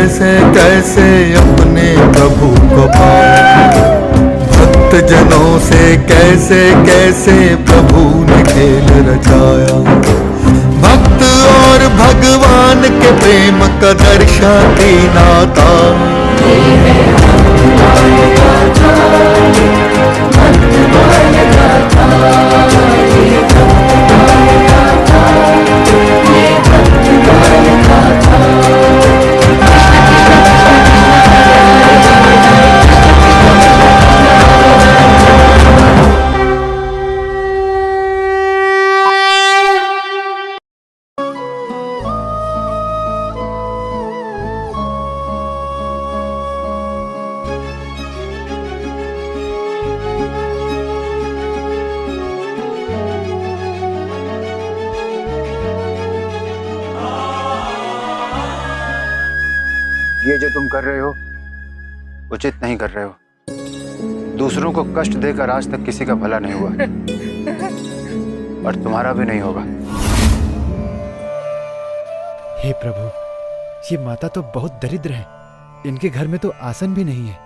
कैसे कैसे अपने प्रभु को पाया, भक्त जनों से कैसे कैसे प्रभु ने खेल रचाया। भक्त और भगवान के प्रेम का दर्शाती नाता, ये जो तुम कर रहे हो उचित नहीं कर रहे हो। दूसरों को कष्ट देकर आज तक किसी का भला नहीं हुआ और तुम्हारा भी नहीं होगा। हे प्रभु, ये माता तो बहुत दरिद्र है, इनके घर में तो आसन भी नहीं है।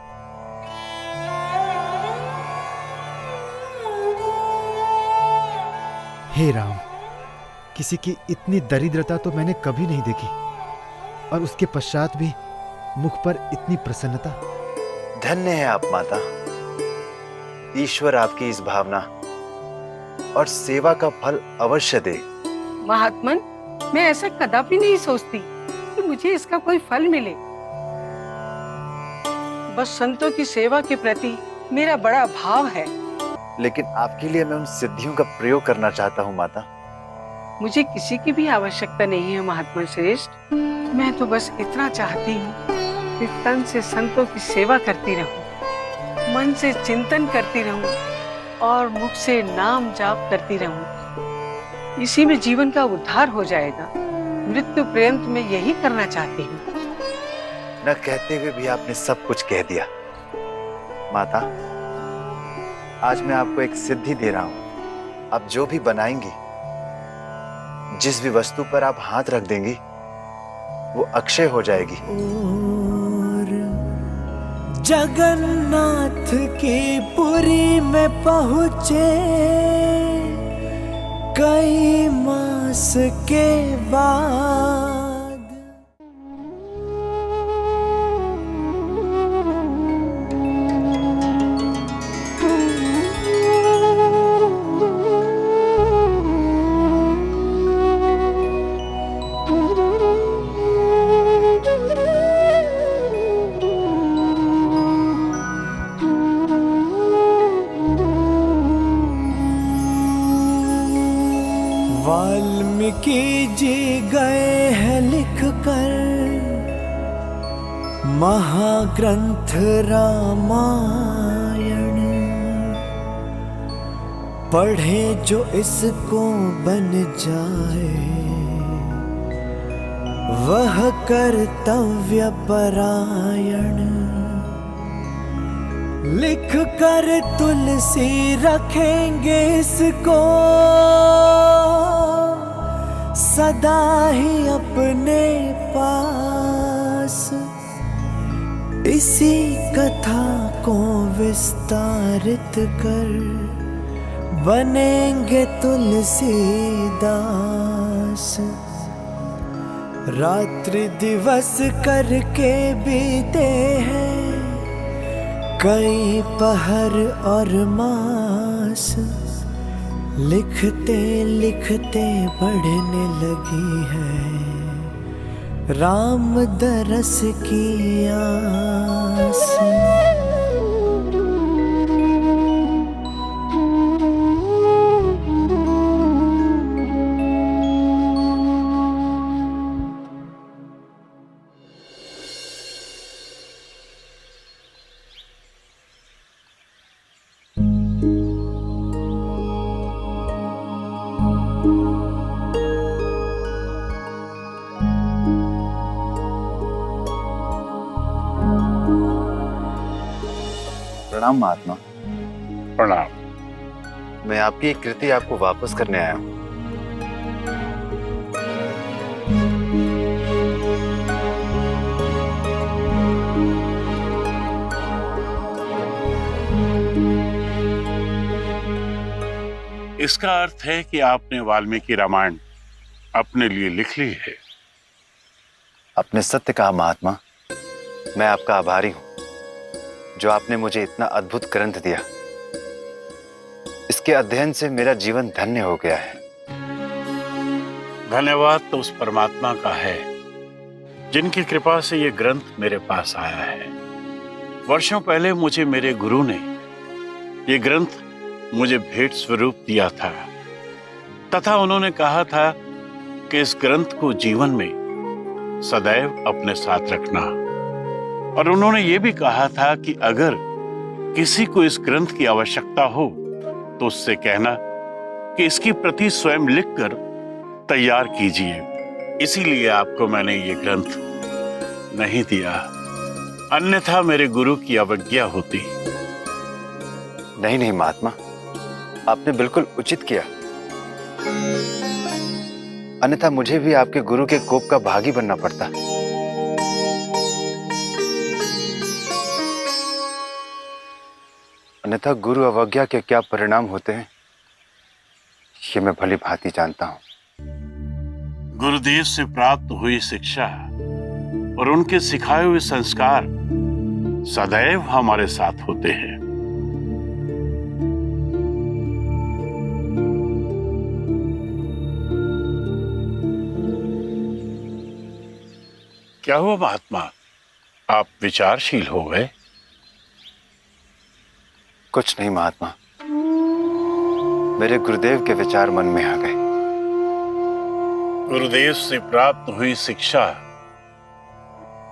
हे राम, किसी की इतनी दरिद्रता तो मैंने कभी नहीं देखी, और उसके पश्चात भी मुख पर इतनी प्रसन्नता। धन्य है आप माता। ईश्वर आपकी इस भावना और सेवा का फल अवश्य दे। महात्मन, मैं ऐसा कदापि नहीं सोचती कि मुझे इसका कोई फल मिले। बस संतों की सेवा के प्रति मेरा बड़ा भाव है। लेकिन आपके लिए मैं उन सिद्धियों का प्रयोग करना चाहता हूँ माता। मुझे किसी की भी आवश्यकता नहीं है महात्मा श्रेष्ठ। मैं तो बस इतना चाहती हूँ कि तन से संतों की सेवा करती रहूं, मन से चिंतन करती रहूं और मुख से नाम जाप करती रहूं। इसी में जीवन का उद्धार हो जाएगा। मृत्यु पर्यंत मैं यही करना चाहती हूँ। न कहते हुए भी आपने सब कुछ कह दिया। माता, आज मैं आपको एक सिद्धि दे रहा हूँ। आप जो भी बनाएंगी, जिस भी वस्तु पर आप हाथ रख देंगी, वो अक्षय हो जाएगी। जगन्नाथ की पुरी में पहुँचे कई मास के बाद। वाल्मीकि जी गए हैं लिख कर महाग्रंथ रामायण। पढ़े जो इसको बन जाए वह कर्तव्य परायण। लिख कर तुलसी रखेंगे इसको सदा ही अपने पास। इसी कथा को विस्तारित कर बनेंगे तुलसीदास। रात्रि दिवस करके बीते हैं कई पहर और मास। लिखते लिखते बढ़ने लगी है राम दरस की आस। प्रणाम महात्मा। प्रणाम। मैं आपकी एक कृति आपको वापस करने आया हूँ। इसका अर्थ है कि आपने वाल्मीकि रामायण अपने लिए लिख ली है। आपने सत्य कहा महात्मा। मैं आपका आभारी हूं जो आपने मुझे इतना अद्भुत ग्रंथ दिया। इसके अध्ययन से मेरा जीवन धन्य हो गया है। धन्यवाद तो उस परमात्मा का है जिनकी कृपा से ये ग्रंथ मेरे पास आया है। वर्षों पहले मुझे मेरे गुरु ने ये ग्रंथ मुझे भेंट स्वरूप दिया था तथा उन्होंने कहा था कि इस ग्रंथ को जीवन में सदैव अपने साथ रखना। और उन्होंने ये भी कहा था कि अगर किसी को इस ग्रंथ की आवश्यकता हो तो उससे कहना कि इसकी प्रति स्वयं लिखकर तैयार कीजिए। इसीलिए आपको मैंने ये ग्रंथ नहीं दिया, अन्यथा मेरे गुरु की अवज्ञा होती। नहीं नहीं महात्मा, आपने बिल्कुल उचित किया, अन्यथा मुझे भी आपके गुरु के कोप का भागी बनना पड़ता। अन्यथा गुरु अवज्ञा के क्या परिणाम होते हैं ये मैं भली भांति जानता हूं। गुरुदेव से प्राप्त हुई शिक्षा और उनके सिखाए हुए संस्कार सदैव हमारे साथ होते हैं। क्या हुआ महात्मा, आप विचारशील हो गए? कुछ नहीं महात्मा, मेरे गुरुदेव के विचार मन में आ गए। गुरुदेव से प्राप्त हुई शिक्षा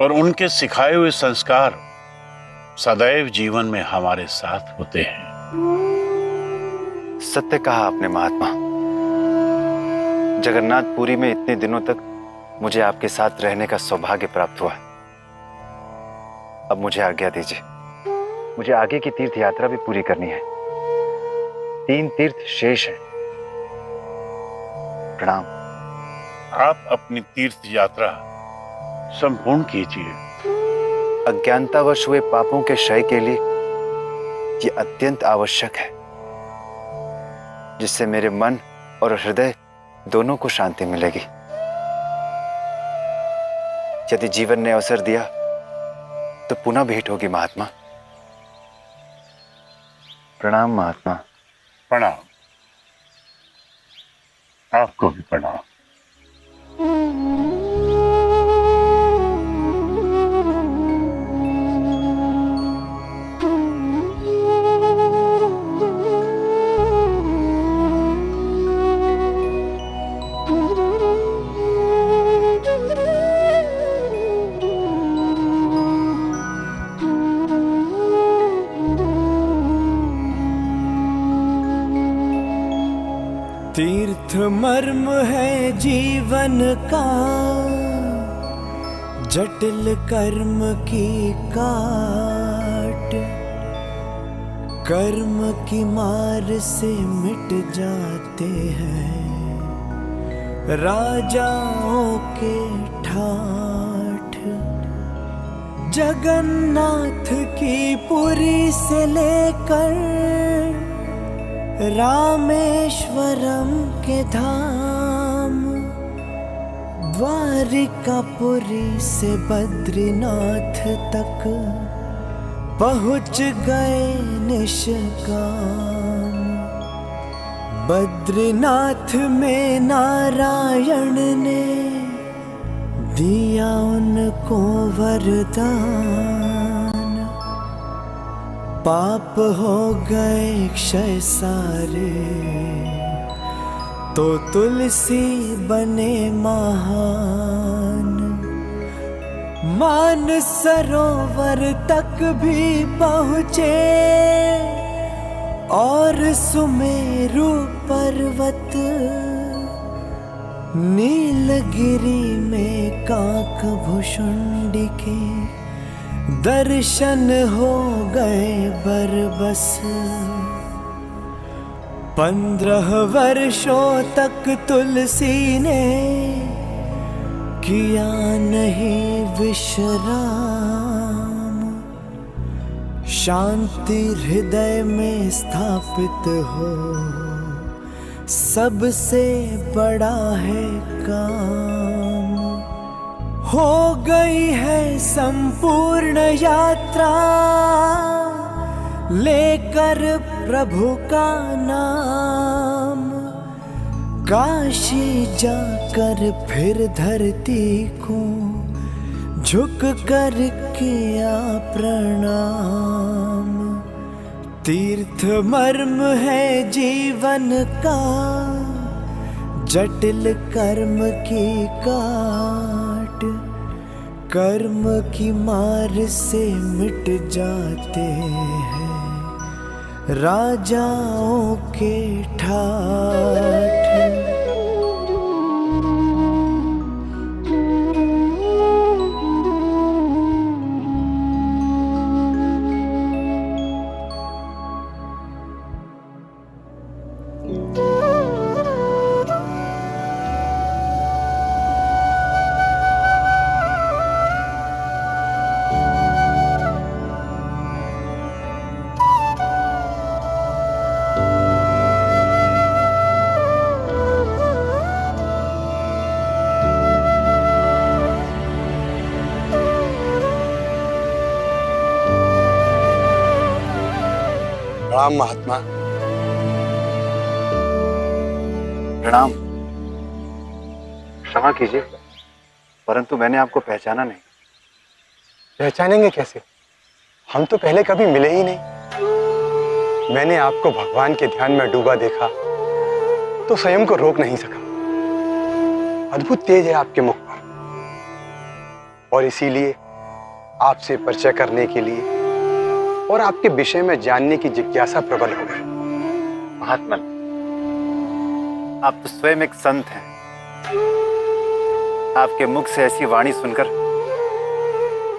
और उनके सिखाए हुए संस्कार सदैव जीवन में हमारे साथ होते हैं। सत्य कहा आपने महात्मा। जगन्नाथपुरी में इतने दिनों तक मुझे आपके साथ रहने का सौभाग्य प्राप्त हुआ। अब मुझे आज्ञा दीजिए, मुझे आगे की तीर्थ यात्रा भी पूरी करनी है। 3 तीर्थ शेष हैं। प्रणाम। आप अपनी तीर्थ यात्रा संपूर्ण कीजिए। अज्ञानतावश हुए पापों के क्षय के लिए ये अत्यंत आवश्यक है, जिससे मेरे मन और हृदय दोनों को शांति मिलेगी। यदि जीवन ने अवसर दिया तो पुनः भेंट होगी महात्मा। प्रणाम महात्मा। प्रणाम। आपको भी प्रणाम। तीर्थ मर्म है जीवन का, जटिल कर्म की काट। कर्म की मार से मिट जाते हैं राजाओं के ठाठ। जगन्नाथ की पुरी से लेकर रामेश्वरम के धाम, द्वारिकापुरी से बद्रीनाथ तक पहुँच गए निष्काम। बद्रीनाथ में नारायण ने दिया उनको वरदान। पाप हो गए क्षय सारे, तो तुलसी बने महान। मान सरोवर तक भी पहुँचे और सुमेरु पर्वत, नीलगिरी में काक भुषुंडी के दर्शन हो गए बरबस। 15 वर्षों तक तुलसी ने किया नहीं विश्राम। शांति हृदय में स्थापित हो सबसे बड़ा है काम। हो गई है संपूर्ण यात्रा, लेकर प्रभु का नाम। काशी जाकर फिर धरती को झुक कर किया प्रणाम। तीर्थ मर्म है जीवन का, जटिल कर्म की काट। कर्म की मार से मिट जाते हैं राजाओं के ठाठ। प्रणाम महात्मा। प्रणाम। क्षमा कीजिए, परंतु मैंने आपको पहचाना नहीं। पहचानेंगे कैसे? हम तो पहले कभी मिले ही नहीं। मैंने आपको भगवान के ध्यान में डूबा देखा तो स्वयं को रोक नहीं सका। अद्भुत तेज है आपके मुख पर, और इसीलिए आपसे परिचय करने के लिए और आपके विषय में जानने की जिज्ञासा प्रबल हो गई। महात्मन, आप तो स्वयं एक संत हैं। आपके मुख से ऐसी वाणी सुनकर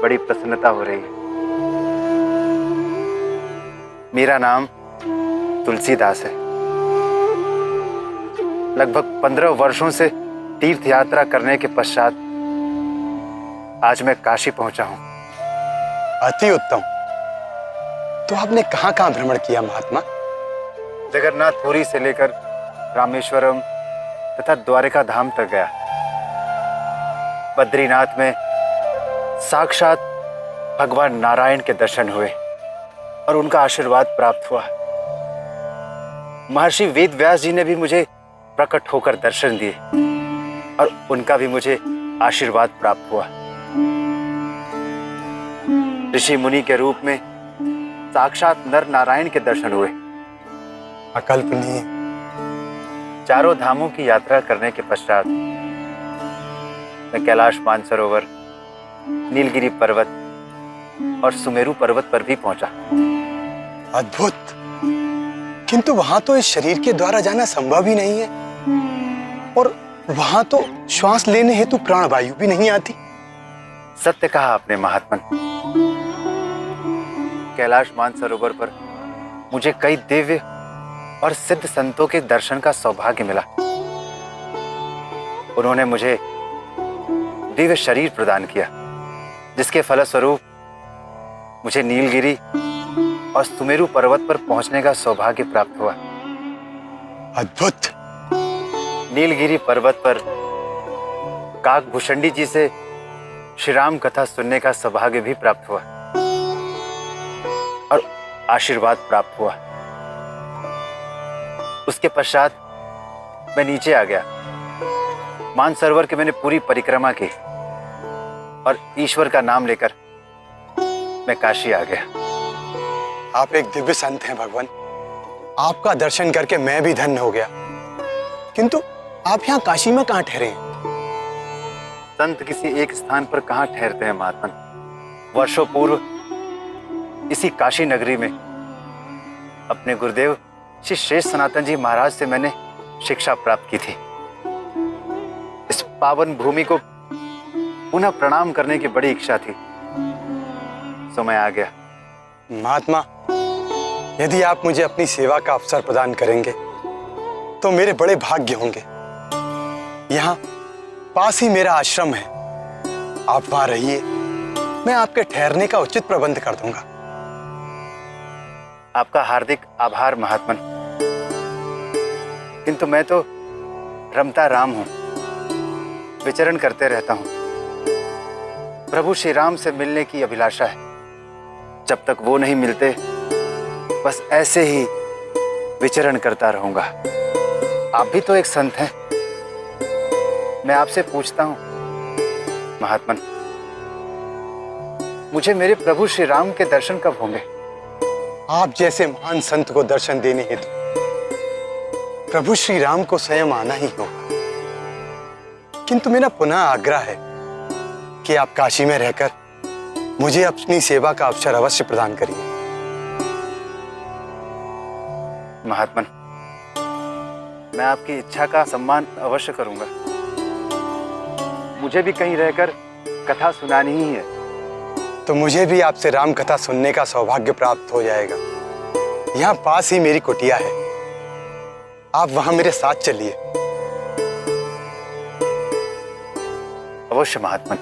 बड़ी प्रसन्नता हो रही है। मेरा नाम तुलसीदास है। लगभग 15 वर्षों से तीर्थ यात्रा करने के पश्चात आज मैं काशी पहुंचा हूं। अति उत्तम। तो आपने कहां कहां भ्रमण किया महात्मा? जगन्नाथपुरी से लेकर रामेश्वरम तथा द्वारिका धाम तक गया। बद्रीनाथ में साक्षात भगवान नारायण के दर्शन हुए और उनका आशीर्वाद प्राप्त हुआ। महर्षि वेद व्यास जी ने भी मुझे प्रकट होकर दर्शन दिए और उनका भी मुझे आशीर्वाद प्राप्त हुआ। ऋषि मुनि के रूप में साक्षात नर नारायण के दर्शन हुए। अकल्पनीय। चारों धामों की यात्रा करने के पश्चात मैं कैलाश मानसरोवर, नीलगिरी पर्वत और सुमेरु पर्वत पर भी पहुंचा। अद्भुत। किंतु वहां तो इस शरीर के द्वारा जाना संभव ही नहीं है, और वहां तो श्वास लेने हेतु प्राणवायु भी नहीं आती। सत्य कहा आपने महात्मन। कैलाश मानसरोवर पर मुझे कई दिव्य और सिद्ध संतों के दर्शन का सौभाग्य मिला। उन्होंने मुझे दिव्य शरीर प्रदान किया, जिसके फलस्वरूप मुझे नीलगिरी और सुमेरु पर्वत पर पहुंचने का सौभाग्य प्राप्त हुआ। अद्भुत। नीलगिरी पर्वत पर काकभूषणी जी से श्री राम कथा सुनने का सौभाग्य भी प्राप्त हुआ और आशीर्वाद प्राप्त हुआ। उसके पश्चात मैं नीचे आ गया। मानसरोवर की मैंने पूरी परिक्रमा की और ईश्वर का नाम लेकर मैं काशी आ गया। आप एक दिव्य संत हैं भगवान। आपका दर्शन करके मैं भी धन्य हो गया। किंतु आप यहाँ काशी में कहाँ ठहरे हैं? संत किसी एक स्थान पर कहाँ ठहरते हैं महात्मन। वर्षों पूर्व इसी काशी नगरी में अपने गुरुदेव श्री शेष सनातन जी महाराज से मैंने शिक्षा प्राप्त की थी। इस पावन भूमि को पुनः प्रणाम करने की बड़ी इच्छा थी, सो मैं आ गया। महात्मा, यदि आप मुझे अपनी सेवा का अवसर प्रदान करेंगे तो मेरे बड़े भाग्य होंगे। यहाँ पास ही मेरा आश्रम है, आप वहां रहिए। मैं आपके ठहरने का उचित प्रबंध कर दूंगा। आपका हार्दिक आभार महात्मन। किंतु मैं तो रमता राम हूं, विचरण करते रहता हूं। प्रभु श्री राम से मिलने की अभिलाषा है। जब तक वो नहीं मिलते बस ऐसे ही विचरण करता रहूंगा। आप भी तो एक संत हैं। मैं आपसे पूछता हूं महात्मन, मुझे मेरे प्रभु श्री राम के दर्शन कब होंगे? आप जैसे महान संत को दर्शन देने हेतु प्रभु श्री राम को स्वयं आना ही होगा। किंतु मेरा पुनः आग्रह है कि आप काशी में रहकर मुझे अपनी सेवा का अवसर अवश्य प्रदान करिए। महात्मन, मैं आपकी इच्छा का सम्मान अवश्य करूंगा। मुझे भी कहीं रहकर कथा सुनानी ही है। तो मुझे भी आपसे राम कथा सुनने का सौभाग्य प्राप्त हो जाएगा। यहाँ पास ही मेरी कुटिया है, आप वहां मेरे साथ चलिए। अवश्य महात्मन।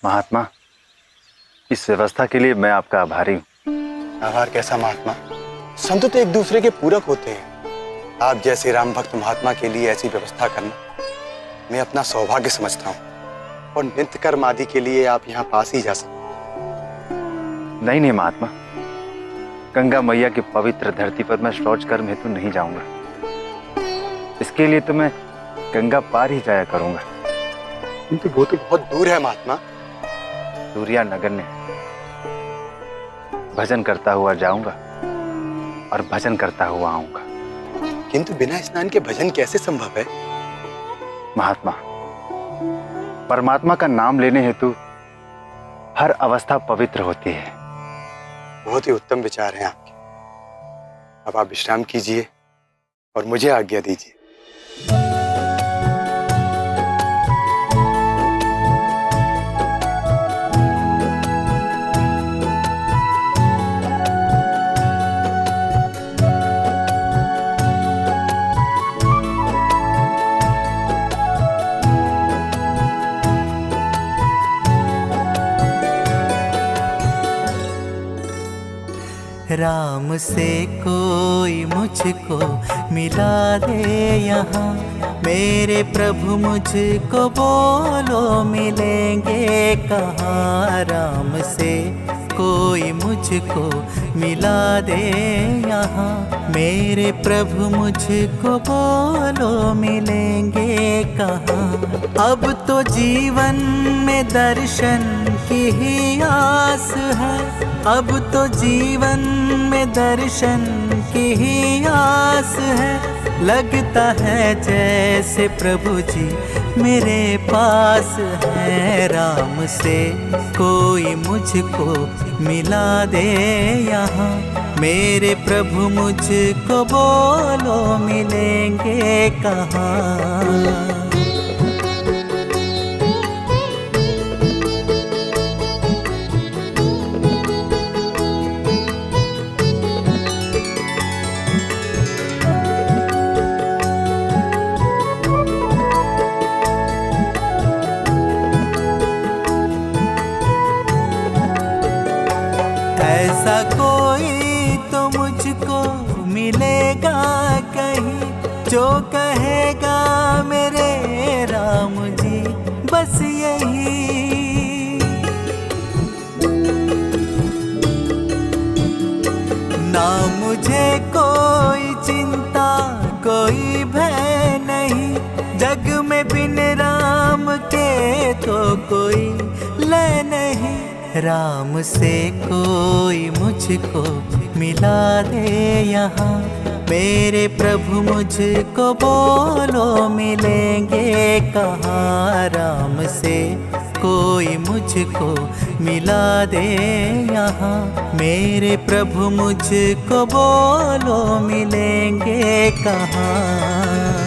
महात्मा, इस व्यवस्था के लिए मैं आपका आभारी हूं। आभार कैसा महात्मा, संत तो एक दूसरे के पूरक होते हैं। आप जैसे राम भक्त महात्मा के लिए ऐसी व्यवस्था करना मैं अपना सौभाग्य समझता हूँ। और नित्य कर्म आदि के लिए आप यहाँ पास ही जा सकते। नहीं नहीं महात्मा, गंगा मैया की पवित्र धरती पर मैं शौच कर्म हेतु नहीं जाऊंगा। इसके लिए तो मैं गंगा पार ही जाया करूंगा। किंतु वो तो बहुत दूर है महात्मा। सूर्या नगर में भजन करता हुआ जाऊंगा और भजन करता हुआ आऊंगा। किंतु बिना स्नान के भजन कैसे संभव है? महात्मा, परमात्मा का नाम लेने हेतु हर अवस्था पवित्र होती है। बहुत ही उत्तम विचार हैं आपके। अब आप विश्राम कीजिए और मुझे आज्ञा दीजिए। राम से कोई मुझको मिला दे यहाँ, मेरे प्रभु मुझको बोलो मिलेंगे कहाँ। राम से कोई मुझको मिला दे यहाँ, मेरे प्रभु मुझको बोलो मिलेंगे कहाँ। अब तो जीवन में दर्शन की ही आस है, अब तो जीवन में दर्शन की ही आस है। लगता है जैसे प्रभु जी मेरे पास है। राम से कोई मुझको मिला दे यहाँ, मेरे प्रभु मुझको बोलो मिलेंगे कहाँ। ऐसा कोई तो मुझको मिलेगा कहीं, जो कहेगा मेरे राम जी बस यही। ना मुझे कोई चिंता कोई भय नहीं, जग में बिन राम के तो कोई लय नहीं। राम से कोई मुझको मिला दे यहाँ, मेरे प्रभु मुझको बोलो मिलेंगे कहाँ। राम से कोई मुझको मिला दे यहाँ, मेरे प्रभु मुझको बोलो मिलेंगे कहाँ।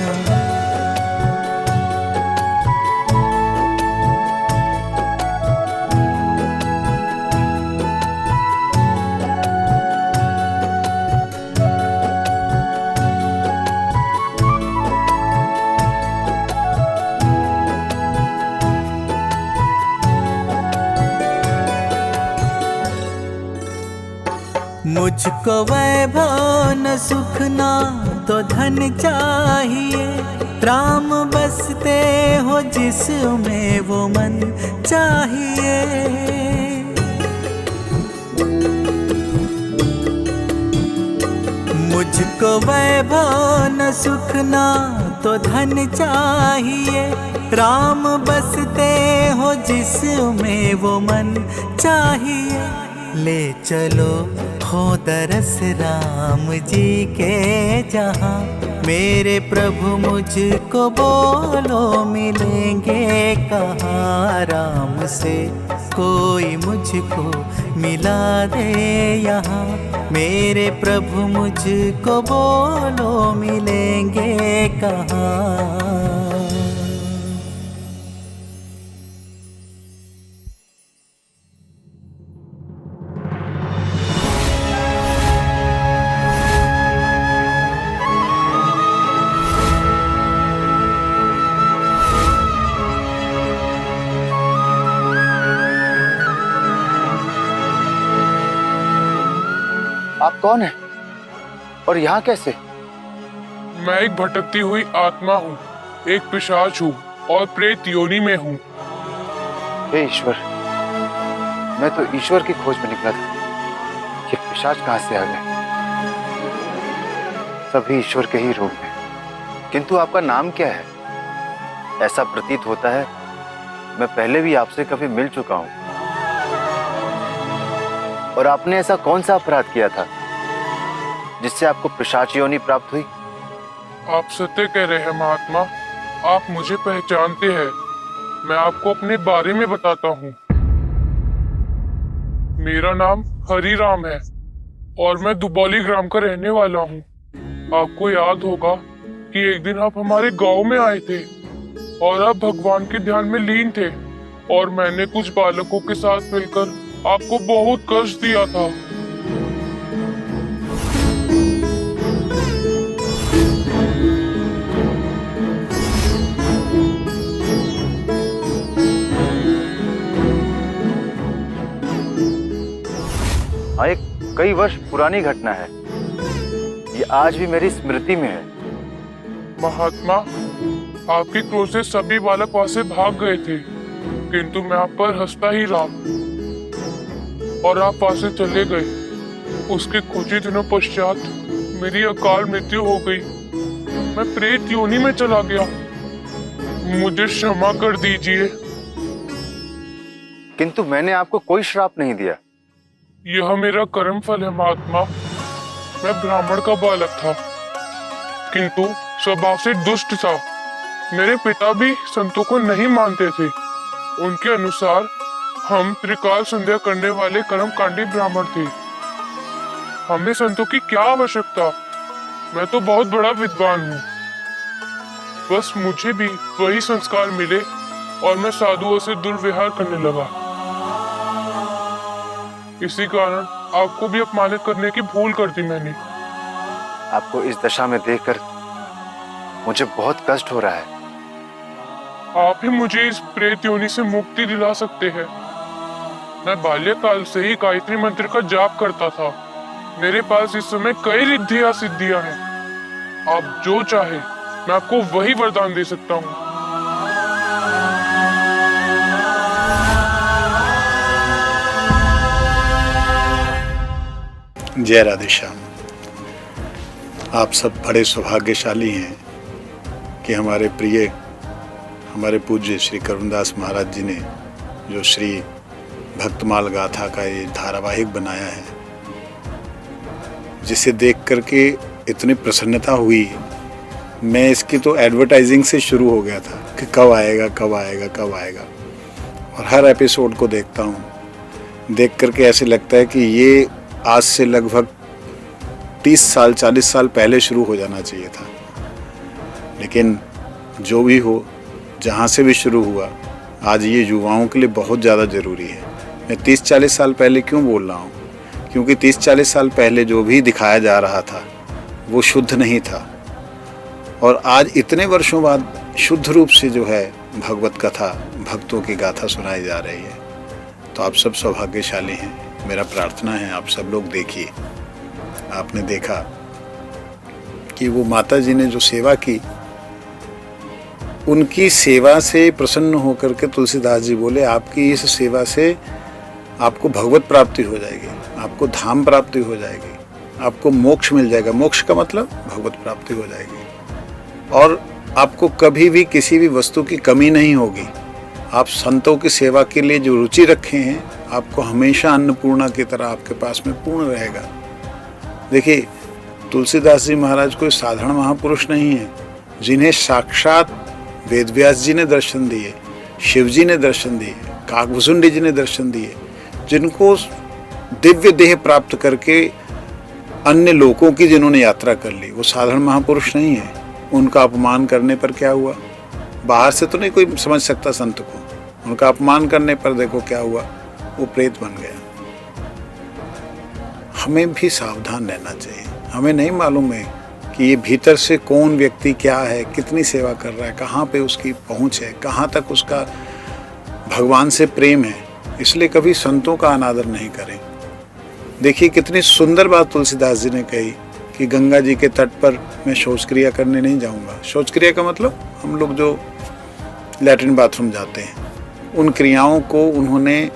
मुझको वैभव न सुख ना तो धन चाहिए, राम बसते हो जिसमें वो मन चाहिए। मुझको वैभव न सुख ना तो धन चाहिए, राम बसते हो जिसमें वो मन चाहिए। ले चलो हो दरस राम जी के जहाँ, मेरे प्रभु मुझको बोलो मिलेंगे कहाँ। राम से कोई मुझको मिला दे यहाँ, मेरे प्रभु मुझको बोलो मिलेंगे कहाँ। आप कौन हैं और यहाँ कैसे? मैं एक भटकती हुई आत्मा हूँ, एक पिशाच हूँ और प्रेत योनि में हूँ। हे ईश्वर, मैं तो ईश्वर की खोज में निकला था, ये पिशाच कहाँ से आ गए? सभी ईश्वर के ही रूप हैं। किंतु आपका नाम क्या है? ऐसा प्रतीत होता है मैं पहले भी आपसे कभी मिल चुका हूँ। और आपने ऐसा कौन सा अपराध किया था जिससे आपको पिशाच योनि प्राप्त हुई? आप सत्य कह रहे हैं महात्मा, आप मुझे पहचानते हैं। मैं आपको अपने बारे में बताता हूँ। मेरा नाम हरि राम है और मैं दुबौली ग्राम का रहने वाला हूँ। आपको याद होगा कि एक दिन आप हमारे गांव में आए थे और आप भगवान के ध्यान में लीन थे और मैंने कुछ बालकों के साथ मिलकर आपको बहुत कष्ट दिया था। हाँ, एक कई वर्ष पुरानी घटना है, ये आज भी मेरी स्मृति में है। महात्मा, आपके क्रोध से सभी बालक वहां से भाग गए थे, किंतु मैं आप पर हंसता ही रहा और आप वहां से चले गए। उसके कुछ ही दिनों पश्चात मेरी अकाल मृत्यु हो गई। मैं प्रेत योनि में चला गया। मुझे क्षमा कर दीजिए। किंतु मैंने आपको कोई श्राप नहीं दिया। यह मेरा कर्म फल है महात्मा। मैं ब्राह्मण का बालक था, किंतु स्वभाव से दुष्ट था। मेरे पिता भी संतों को नहीं मानते थे। उनके अनुसार हम त्रिकाल संध्या करने वाले कर्मकांडी ब्राह्मण थे। हमें संतों की क्या आवश्यकता? मैं तो बहुत बड़ा विद्वान हूँ। बस मुझे भी वही संस्कार मिले और मैं साधुओं से दुर्व्यवहार करने लगा। इसी कारण आपको भी अपमानित करने की भूल कर दी मैंने। आपको इस दशा में देखकर मुझे बहुत कष्ट हो रहा है। आप ही मुझे इस प्रेत योनि से मुक्ति दिला सकते हैं। मैं बाल्यकाल से ही गायत्री मंत्र का जाप करता था। मेरे पास इस समय कई रिद्धियां सिद्धियां हैं। आप जो चाहे मैं आपको वही वरदान दे सकता हूँ। जय राधे श्याम। आप सब बड़े सौभाग्यशाली हैं कि हमारे प्रिय, हमारे पूज्य श्री करुणदास महाराज जी ने जो श्री भक्तमाल गाथा का ये धारावाहिक बनाया है, जिसे देख करके इतनी प्रसन्नता हुई। मैं इसकी तो एडवर्टाइजिंग से शुरू हो गया था कि कब आएगा कब आएगा कब आएगा, और हर एपिसोड को देखता हूँ। देख करके ऐसे लगता है कि ये आज से लगभग 30 साल 40 साल पहले शुरू हो जाना चाहिए था। लेकिन जो भी हो, जहाँ से भी शुरू हुआ, आज ये युवाओं के लिए बहुत ज़्यादा ज़रूरी है। मैं 30-40 साल पहले क्यों बोल रहा हूँ? क्योंकि 30-40 साल पहले जो भी दिखाया जा रहा था वो शुद्ध नहीं था, और आज इतने वर्षों बाद शुद्ध रूप से जो है भगवत कथा, भक्तों की गाथा सुनाई जा रही है। तो आप सब सौभाग्यशाली हैं। मेरा प्रार्थना है आप सब लोग देखिए। आपने देखा कि वो माता जी ने जो सेवा की, उनकी सेवा से प्रसन्न होकर के तुलसीदास जी बोले आपकी इस सेवा से आपको भगवत प्राप्ति हो जाएगी, आपको धाम प्राप्ति हो जाएगी, आपको मोक्ष मिल जाएगा। मोक्ष का मतलब भगवत प्राप्ति हो जाएगी और आपको कभी भी किसी भी वस्तु की कमी नहीं होगी। आप संतों की सेवा के लिए जो रुचि रखे हैं, आपको हमेशा अन्नपूर्णा की तरह आपके पास में पूर्ण रहेगा। देखिए, तुलसीदास जी महाराज कोई साधारण महापुरुष नहीं है, जिन्हें साक्षात वेदव्यास जी ने दर्शन दिए, शिव जी ने दर्शन दिए, काकभुसुंडी जी ने दर्शन दिए, जिनको दिव्य देह प्राप्त करके अन्य लोकों की जिन्होंने यात्रा कर ली, वो साधारण महापुरुष नहीं है। उनका अपमान करने पर क्या हुआ? बाहर से तो नहीं कोई समझ सकता संत को, उनका अपमान करने पर देखो क्या हुआ, वो प्रेत बन गया। हमें भी सावधान रहना चाहिए। हमें नहीं मालूम है कि ये भीतर से कौन व्यक्ति क्या है, कितनी सेवा कर रहा है, कहाँ पे उसकी पहुँच है, कहाँ तक उसका भगवान से प्रेम है। इसलिए कभी संतों का अनादर नहीं करें। देखिए कितनी सुंदर बात तुलसीदास जी ने कही कि गंगा जी के तट पर मैं शौच क्रिया करने नहीं जाऊंगा। शौच क्रिया का मतलब हम लोग जो लैट्रिन बाथरूम जाते हैं, उन क्रियाओं को उन्होंने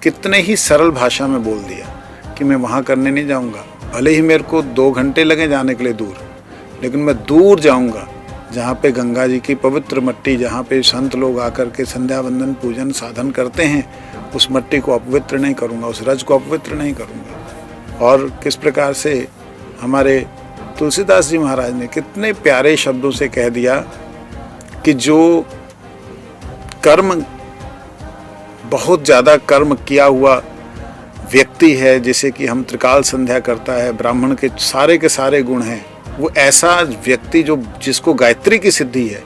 कितने ही सरल भाषा में बोल दिया कि मैं वहाँ करने नहीं जाऊंगा। भले ही मेरे को 2 घंटे लगे जाने के लिए दूर, लेकिन मैं दूर जाऊंगा जहाँ पे गंगा जी की पवित्र मट्टी, जहाँ पे संत लोग आकर के संध्या वंदन पूजन साधन करते हैं, उस मट्टी को अपवित्र नहीं करूँगा, उस रज को अपवित्र नहीं करूँगा। और किस प्रकार से हमारे तुलसीदास जी महाराज ने कितने प्यारे शब्दों से कह दिया कि जो कर्म, बहुत ज़्यादा कर्म किया हुआ व्यक्ति है, जैसे कि हम त्रिकाल संध्या करता है, ब्राह्मण के सारे गुण हैं, वो ऐसा व्यक्ति जो जिसको गायत्री की सिद्धि है,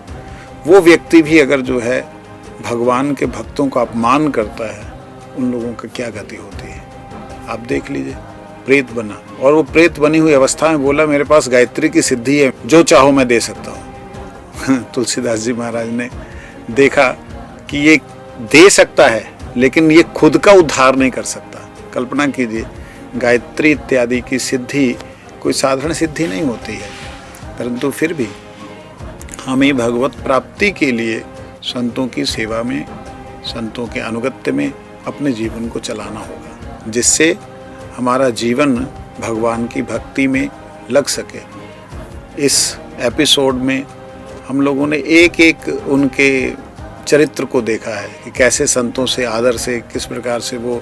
वो व्यक्ति भी अगर जो है भगवान के भक्तों का अपमान करता है, उन लोगों का क्या गति होती है आप देख लीजिए। प्रेत बना, और वो प्रेत बनी हुई अवस्था में बोला मेरे पास गायत्री की सिद्धि है, जो चाहो मैं दे सकता हूँ। तुलसीदास जी महाराज ने देखा कि ये दे सकता है, लेकिन ये खुद का उद्धार नहीं कर सकता। कल्पना कीजिए, गायत्री इत्यादि की सिद्धि कोई साधारण सिद्धि नहीं होती है, परंतु फिर भी हमें भगवत प्राप्ति के लिए संतों की सेवा में, संतों के अनुगत्य में अपने जीवन को चलाना होगा, जिससे हमारा जीवन भगवान की भक्ति में लग सके। इस एपिसोड में हम लोगों ने एक एक उनके चरित्र को देखा है कि कैसे संतों से आदर से किस प्रकार से वो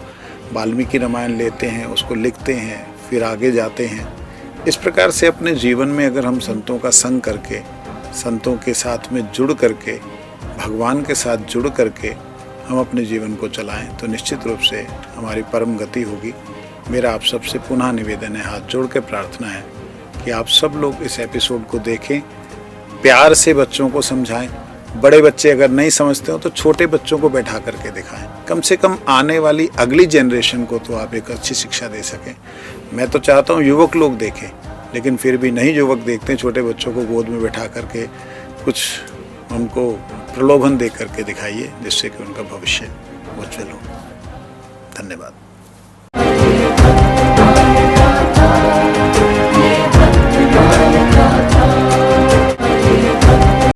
वाल्मीकि रामायण लेते हैं, उसको लिखते हैं, फिर आगे जाते हैं। इस प्रकार से अपने जीवन में अगर हम संतों का संग करके, संतों के साथ में जुड़ करके, भगवान के साथ जुड़ करके हम अपने जीवन को चलाएं, तो निश्चित रूप से हमारी परम गति होगी। मेरा आप सबसे पुनः निवेदन है, हाथ जोड़ के प्रार्थना है कि आप सब लोग इस एपिसोड को देखें, प्यार से बच्चों को समझाएं। बड़े बच्चे अगर नहीं समझते हो तो छोटे बच्चों को बैठा करके दिखाएं। कम से कम आने वाली अगली जनरेशन को तो आप एक अच्छी शिक्षा दे सकें। मैं तो चाहता हूँ युवक लोग देखें, लेकिन फिर भी नहीं युवक देखते, छोटे बच्चों को गोद में बैठा करके कुछ उनको प्रलोभन दे करके दिखाइए, जिससे कि उनका भविष्य उज्जवल हो। धन्यवाद।